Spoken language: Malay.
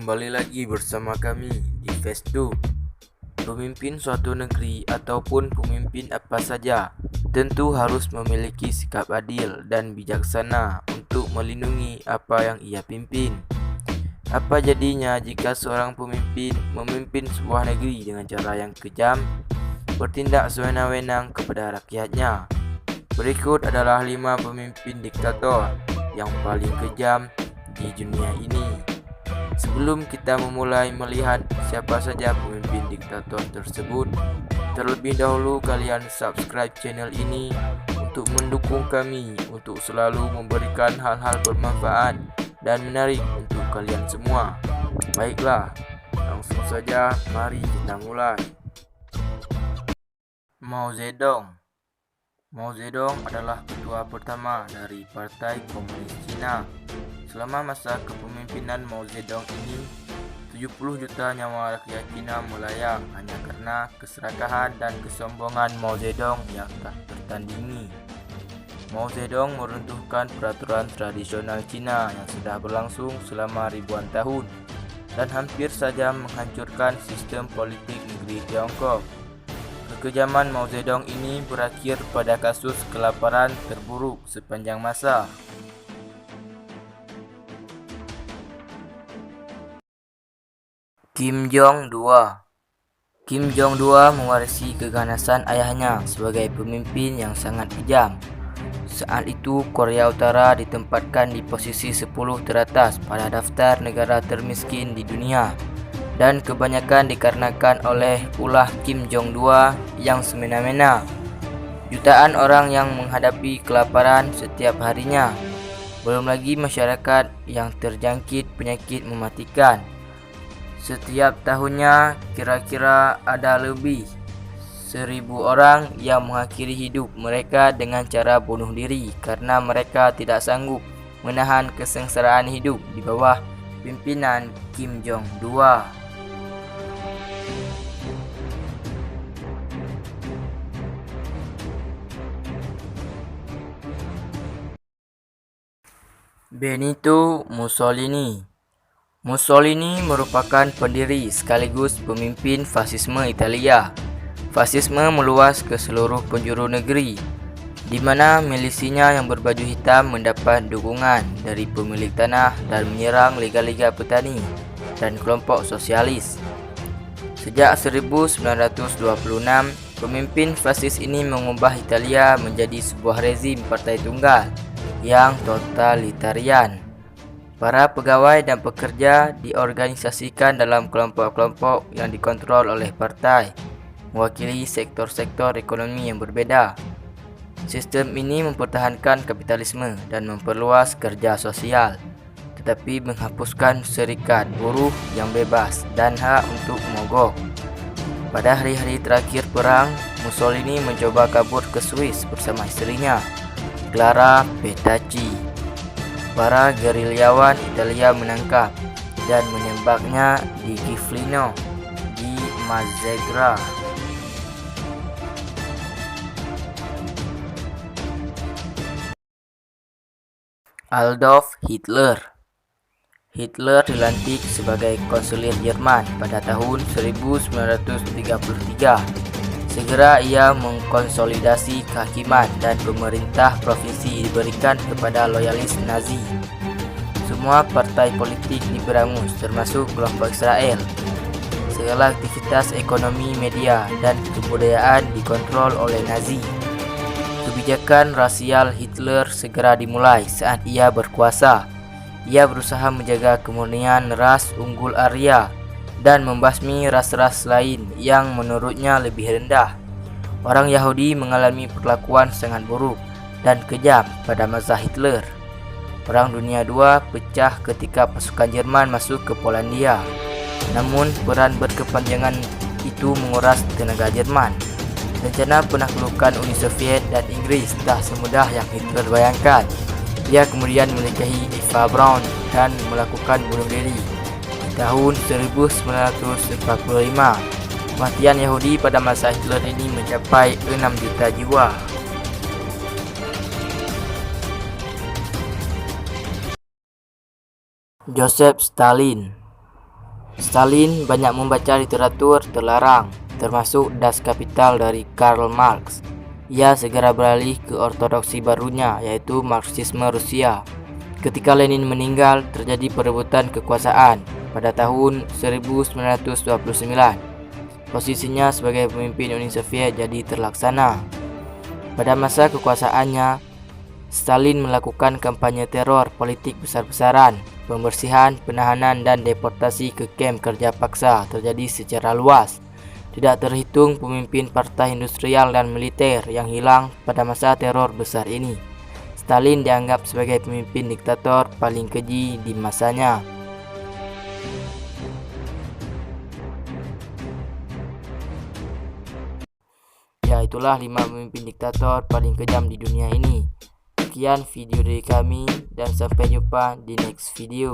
Kembali lagi bersama kami di Fesdo. Pemimpin suatu negeri ataupun pemimpin apa saja tentu harus memiliki sikap adil dan bijaksana untuk melindungi apa yang ia pimpin. Apa jadinya jika seorang pemimpin memimpin sebuah negeri dengan cara yang kejam, bertindak sewenang-wenang kepada rakyatnya? Berikut adalah 5 pemimpin diktator yang paling kejam di dunia ini. Sebelum kita memulai melihat siapa saja pemimpin diktator tersebut, terlebih dahulu kalian subscribe channel ini untuk mendukung kami untuk selalu memberikan hal-hal bermanfaat dan menarik untuk kalian semua. Baiklah, langsung saja mari kita mulai. Mao Zedong. Mao Zedong adalah ketua pertama dari Partai Komunis Cina. Selama masa kepemimpinan Mao Zedong ini, 70 juta nyawa rakyat Cina melayang hanya karena keserakahan dan kesombongan Mao Zedong yang tak tertandingi. Mao Zedong meruntuhkan peraturan tradisional Cina yang sudah berlangsung selama ribuan tahun dan hampir saja menghancurkan sistem politik negeri Tiongkok. Kekejaman Mao Zedong ini berakhir pada kasus kelaparan terburuk sepanjang masa. Kim Jong-dua. Kim Jong-dua mewarisi keganasan ayahnya sebagai pemimpin yang sangat kejam. Saat itu, Korea Utara ditempatkan di posisi 10 teratas pada daftar negara termiskin di dunia, dan kebanyakan dikarenakan oleh ulah Kim Jong-dua yang semena-mena. Jutaan orang yang menghadapi kelaparan setiap harinya, belum lagi masyarakat yang terjangkit penyakit mematikan. Setiap tahunnya kira-kira ada lebih 1.000 orang yang mengakhiri hidup mereka dengan cara bunuh diri karena mereka tidak sanggup menahan kesengsaraan hidup di bawah pimpinan Kim Jong-dua. Benito Mussolini. Mussolini merupakan pendiri sekaligus pemimpin fasisme Italia. Fasisme meluas ke seluruh penjuru negeri, di mana milisinya yang berbaju hitam mendapat dukungan dari pemilik tanah dan menyerang liga-liga petani dan kelompok sosialis. Sejak 1926, pemimpin fasis ini mengubah Italia menjadi sebuah rezim partai tunggal yang totalitarian. Para pegawai dan pekerja diorganisasikan dalam kelompok-kelompok yang dikontrol oleh partai, mewakili sektor-sektor ekonomi yang berbeda. Sistem ini mempertahankan kapitalisme dan memperluas kerja sosial, tetapi menghapuskan serikat buruh yang bebas dan hak untuk mogok. Pada hari-hari terakhir perang, Mussolini mencoba kabur ke Swiss bersama istrinya, Clara Petacci. Para gerilyawan Italia menangkap dan menembaknya di Giflino di Mazzegra. Adolf Hitler. Hitler dilantik sebagai kanselir Jerman pada tahun 1933. Segera ia mengkonsolidasi kehakiman dan pemerintah provinsi diberikan kepada loyalis Nazi. Semua partai politik diberangus termasuk kelompok Israel. Segala aktivitas ekonomi, media, dan kebudayaan dikontrol oleh Nazi. Kebijakan rasial Hitler segera dimulai saat ia berkuasa. Ia berusaha menjaga kemurnian ras unggul Arya dan membasmi ras-ras lain yang menurutnya lebih rendah. Orang Yahudi mengalami perlakuan sangat buruk dan kejam pada masa Hitler. Perang Dunia II pecah ketika pasukan Jerman masuk ke Polandia. Namun peran berkepanjangan itu menguras tenaga Jerman. Rencana penaklukan Uni Soviet dan Inggris tak semudah yang Hitler bayangkan. Ia kemudian menikahi Eva Braun dan melakukan bunuh diri tahun 1945. Kematian Yahudi pada masa Hitler ini mencapai 6 juta jiwa. Joseph Stalin. Stalin banyak membaca literatur terlarang, termasuk Das Kapital dari Karl Marx. Ia segera beralih ke ortodoksi barunya, yaitu Marxisme Rusia. Ketika Lenin meninggal, terjadi perebutan kekuasaan pada tahun 1929. Posisinya sebagai pemimpin Uni Soviet jadi terlaksana. Pada masa kekuasaannya, Stalin melakukan kampanye teror politik besar-besaran. Pembersihan, penahanan, dan deportasi ke kamp kerja paksa terjadi secara luas. Tidak terhitung pemimpin partai industrial dan militer yang hilang pada masa teror besar ini. Stalin dianggap sebagai pemimpin diktator paling keji di masanya. Ya, itulah 5 pemimpin diktator paling kejam di dunia ini. Sekian video dari kami dan sampai jumpa di next video.